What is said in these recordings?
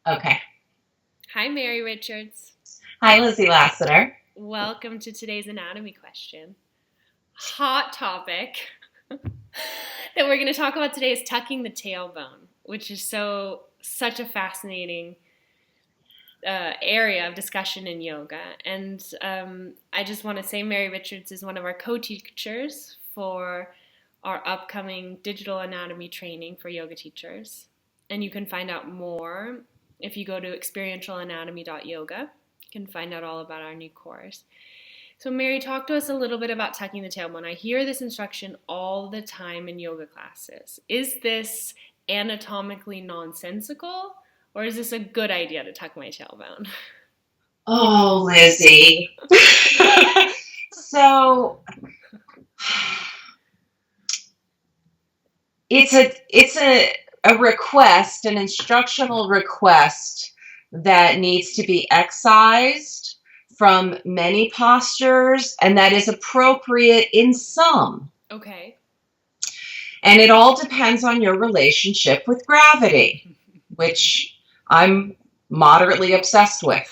Okay. Hi, Mary Richards. Hi, Lizzie Lasater. Welcome to today's anatomy question. Hot topic that we're going to talk about today is tucking the tailbone, which is such a fascinating area of discussion in yoga. And I just want to say Mary Richards is one of our co-teachers for our upcoming digital anatomy training for yoga teachers. And you can find out more if you go to experientialanatomy.yoga. You can find out all about our new course. So Mary, talk to us a little bit about tucking the tailbone. I hear this instruction all the time in yoga classes. Is this anatomically nonsensical, or is this a good idea to tuck my tailbone? Oh, Lizzie. So it's a request, an instructional request that needs to be excised from many postures, and that is appropriate in some. Okay. And it all depends on your relationship with gravity, which I'm moderately obsessed with.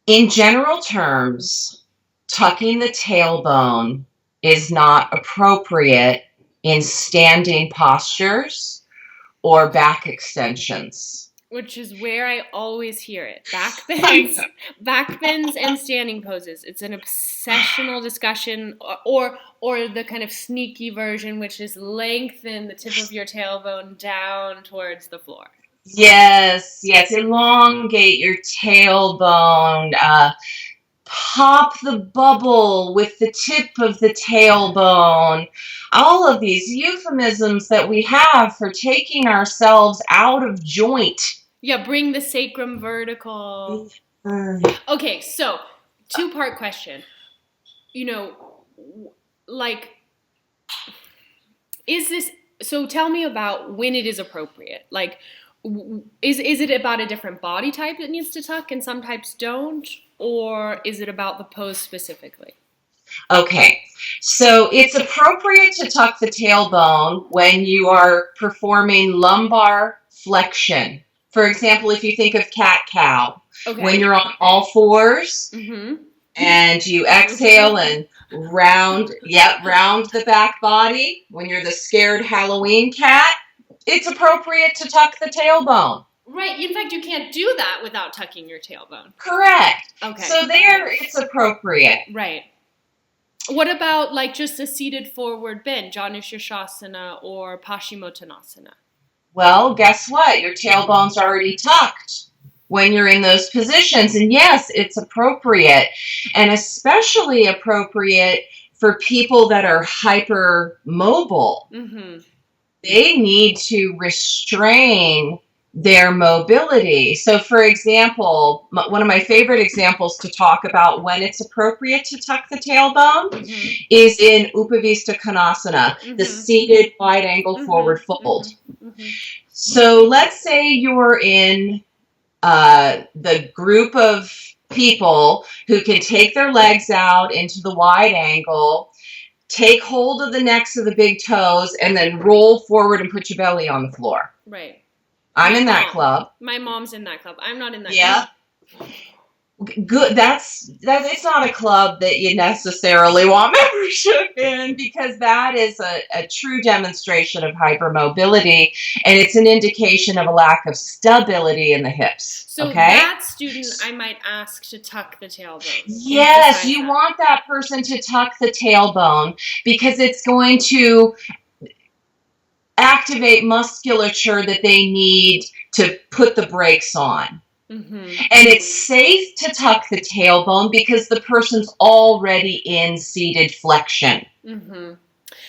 In general terms, tucking the tailbone is not appropriate in standing postures or back extensions. Which is where I always hear it. Back bends and standing poses. It's an obsessional discussion, or the kind of sneaky version, which is lengthen the tip of your tailbone down towards the floor. Yes, yes, elongate your tailbone. Pop the bubble with the tip of the tailbone. All of these euphemisms that we have for taking ourselves out of joint. Yeah, bring the sacrum vertical. Okay, so two-part question. Like, is this, so tell me about when it is appropriate. Like, is it about a different body type that needs to tuck and some types don't, or is it about the pose specifically? Okay, so it's appropriate to tuck the tailbone when you are performing lumbar flexion. For example, if you think of cat-cow, when Okay. you're on all fours Mm-hmm. and you exhale and round the back body, when you're the scared Halloween cat, it's appropriate to tuck the tailbone. Right. In fact, you can't do that without tucking your tailbone. Correct. Okay. So there, it's appropriate. Right. What about like just a seated forward bend, Janushirshasana or Paschimottanasana? Well, guess what? Your tailbone's already tucked when you're in those positions. And yes, it's appropriate, and especially appropriate for people that are hypermobile. Mm-hmm. They need to restrain their mobility. So, for example, one of my favorite examples to talk about when it's appropriate to tuck the tailbone is in Upavista Konasana, the seated wide angle forward fold. So let's say you're in the group of people who can take their legs out into the wide angle, take hold of the necks of the big toes, and then roll forward and put your belly on the floor. Right. I'm in that club. My mom's in that club. I'm not in that club. Yeah. Good. That's it's not a club that you necessarily want membership in, because that is a true demonstration of hypermobility, and it's an indication of a lack of stability in the hips. So okay? That student, I might ask to tuck the tailbone. Yes, you want that person to tuck the tailbone, because it's going to activate musculature that they need to put the brakes on. Mm-hmm. And it's safe to tuck the tailbone because the person's already in seated flexion. Mm-hmm.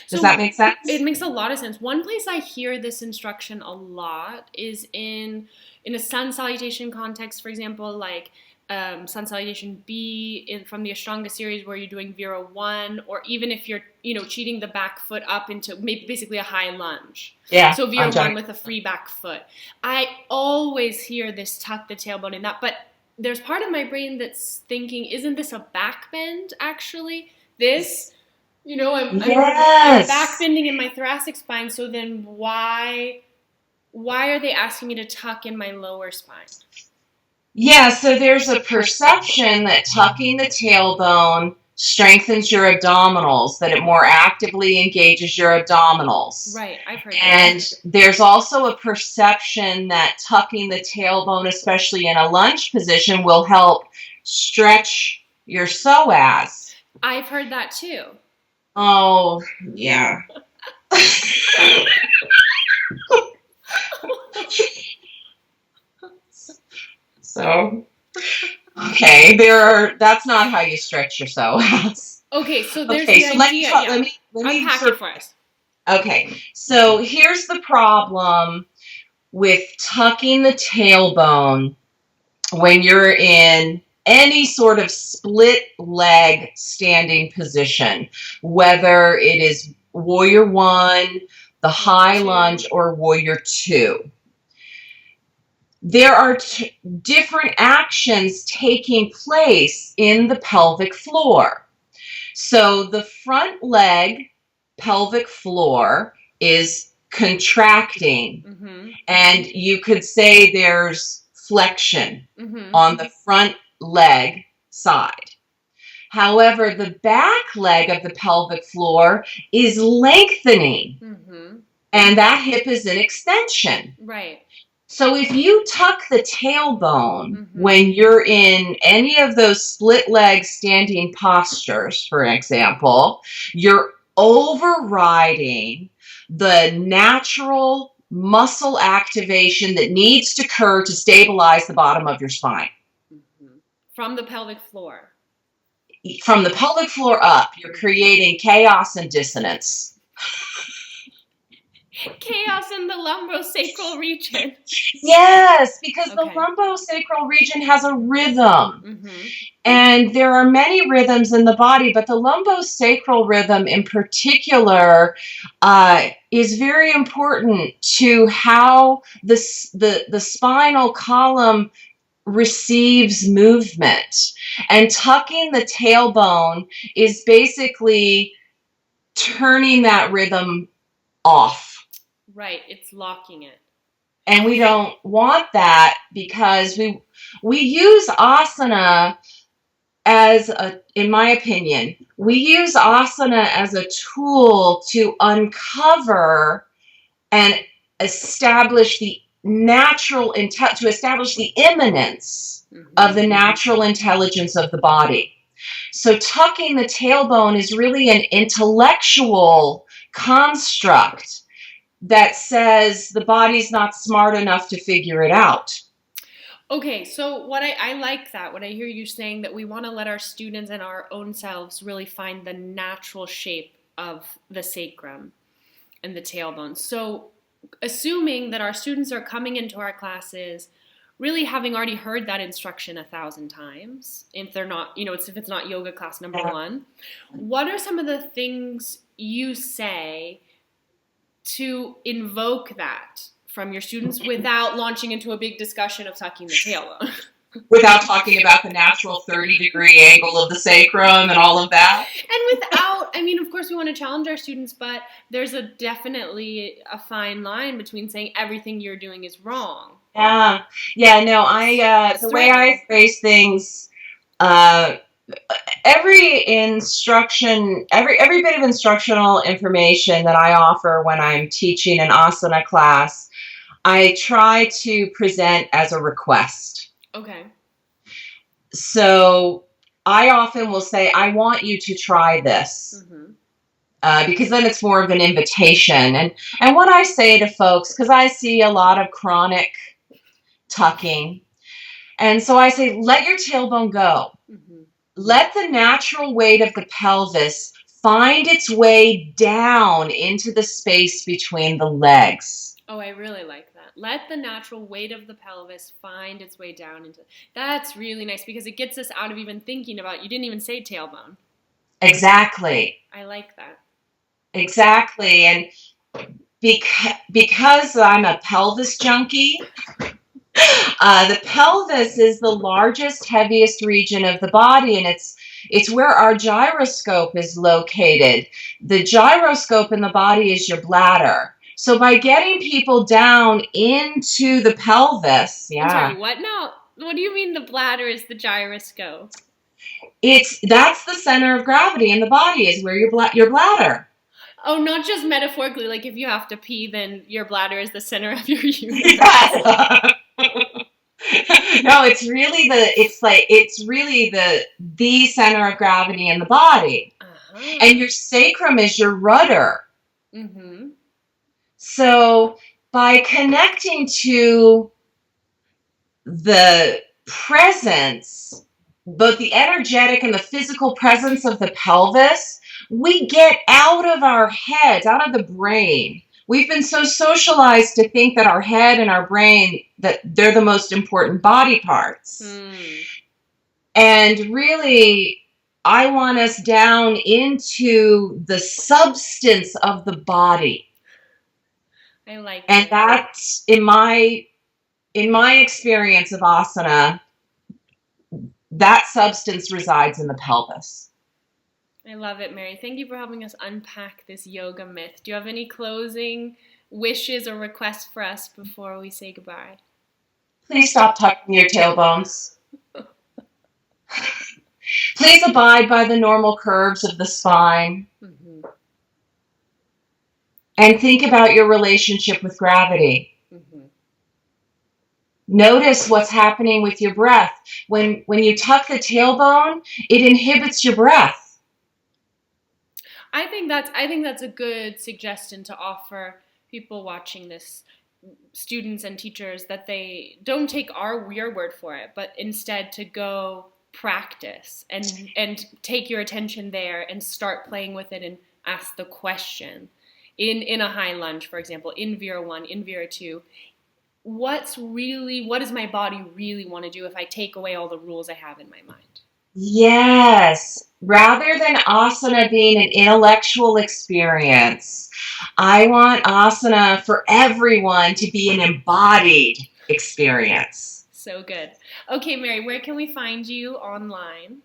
Does that make sense? It makes a lot of sense. One place I hear this instruction a lot is in a sun salutation context, for example, like sun salutation B from the Ashtanga series where you're doing Vira 1, or even if you're, cheating the back foot up into basically a high lunge. Yeah. So Vira 1 with a free back foot. I always hear this tuck the tailbone in that, but there's part of my brain that's thinking, isn't this a back bend actually? I'm back bending in my thoracic spine, so then why why are they asking me to tuck in my lower spine? Yeah, so there's a perception that tucking the tailbone strengthens your abdominals, that it more actively engages your abdominals. Right, I've heard And that. there's also a perception that tucking the tailbone, especially in a lunge position, will help stretch your psoas. I've heard that too. Oh, yeah. So, okay, that's not how you stretch your psoas. Okay, so there's Okay, the so idea. let me Unpack it for us. Okay, so here's the problem with tucking the tailbone when you're in any sort of split leg standing position, whether it is warrior one, the high lunge, or warrior two. There are different actions taking place in the pelvic floor. So the front leg pelvic floor is contracting, and you could say there's flexion on the front leg side. However, the back leg of the pelvic floor is lengthening, and that hip is in extension. Right. So if you tuck the tailbone when you're in any of those split leg standing postures, for example, you're overriding the natural muscle activation that needs to occur to stabilize the bottom of your spine. From the pelvic floor. From the pelvic floor up, you're creating chaos and dissonance. Chaos in the lumbosacral region. Yes, because the lumbosacral region has a rhythm. And there are many rhythms in the body, but the lumbosacral rhythm in particular is very important to how the spinal column receives movement. And tucking the tailbone is basically turning that rhythm off. Right, it's locking it. And we don't want that because we use asana as in my opinion, we use asana as a tool to uncover and establish the immanence of the natural intelligence of the body. So tucking the tailbone is really an intellectual construct that says the body's not smart enough to figure it out. Okay, so what I like that, what I hear you saying, that we want to let our students and our own selves really find the natural shape of the sacrum and the tailbone. So assuming that our students are coming into our classes really having already heard that instruction 1,000 times, if they're not, if it's not yoga class number one, what are some of the things you say to invoke that from your students without launching into a big discussion of tucking the tailbone? Without talking about the natural 30-degree angle of the sacrum and all of that. And without, of course we want to challenge our students, but there's definitely a fine line between saying everything you're doing is wrong. The way I phrase things, every bit of instructional information that I offer when I'm teaching an asana class, I try to present as a request. Okay. So I often will say, I want you to try this. Because then it's more of an invitation. And what I say to folks, because I see a lot of chronic tucking, and so I say, let your tailbone go. Let the natural weight of the pelvis find its way down into the space between the legs. Oh, I really like that. Let the natural weight of the pelvis find its way down into... That's really nice because it gets us out of even thinking about... You didn't even say tailbone. Exactly. I like that. Exactly. And because I'm a pelvis junkie, the pelvis is the largest, heaviest region of the body, and it's where our gyroscope is located. The gyroscope in the body is your bladder. So by getting people down into the pelvis, I'm sorry, what now? What do you mean the bladder is the gyroscope? That's the center of gravity in the body, is where your bladder. Oh, not just metaphorically, like if you have to pee, then your bladder is the center of your universe. Yes. No, it's really the center of gravity in the body. Uh-huh. And your sacrum is your rudder. Mm-hmm. So by connecting to the presence, both the energetic and the physical presence of the pelvis, we get out of our heads, out of the brain. We've been so socialized to think that our head and our brain, that they're the most important body parts. And really, I want us down into the substance of the body. I like and it. That's in my experience of asana, that substance resides in the pelvis. I love it, Mary. Thank you for helping us unpack this yoga myth. Do you have any closing wishes or requests for us before we say goodbye? Please stop tucking your tailbones. Please abide by the normal curves of the spine. Mm-hmm. And think about your relationship with gravity. Mm-hmm. Notice what's happening with your breath. When you tuck the tailbone, it inhibits your breath. I think that's a good suggestion to offer people watching this, students and teachers, that they don't take your word for it, but instead to go practice and take your attention there and start playing with it and ask the question in a high lunge, for example, in Vera 1, in Vera 2. What does my body really want to do if I take away all the rules I have in my mind? Yes. Rather than asana being an intellectual experience, I want asana for everyone to be an embodied experience. So good. Okay, Mary, where can we find you online?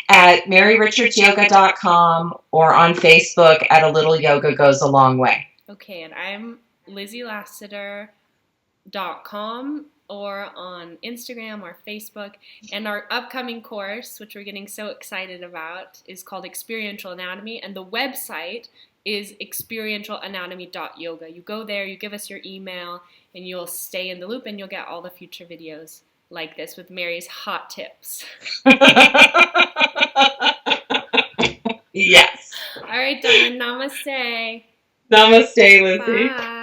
At maryrichardsyoga.com or on Facebook at A Little Yoga Goes a Long Way. Okay, and I'm LizzieLasater.com or on Instagram or Facebook. And our upcoming course, which we're getting so excited about, is called Experiential Anatomy, and the website is experientialanatomy.yoga. You go there, you give us your email, and you'll stay in the loop, and you'll get all the future videos like this with Mary's hot tips. Yes. All right, Donna. Namaste. Namaste, Lizzie. Bye.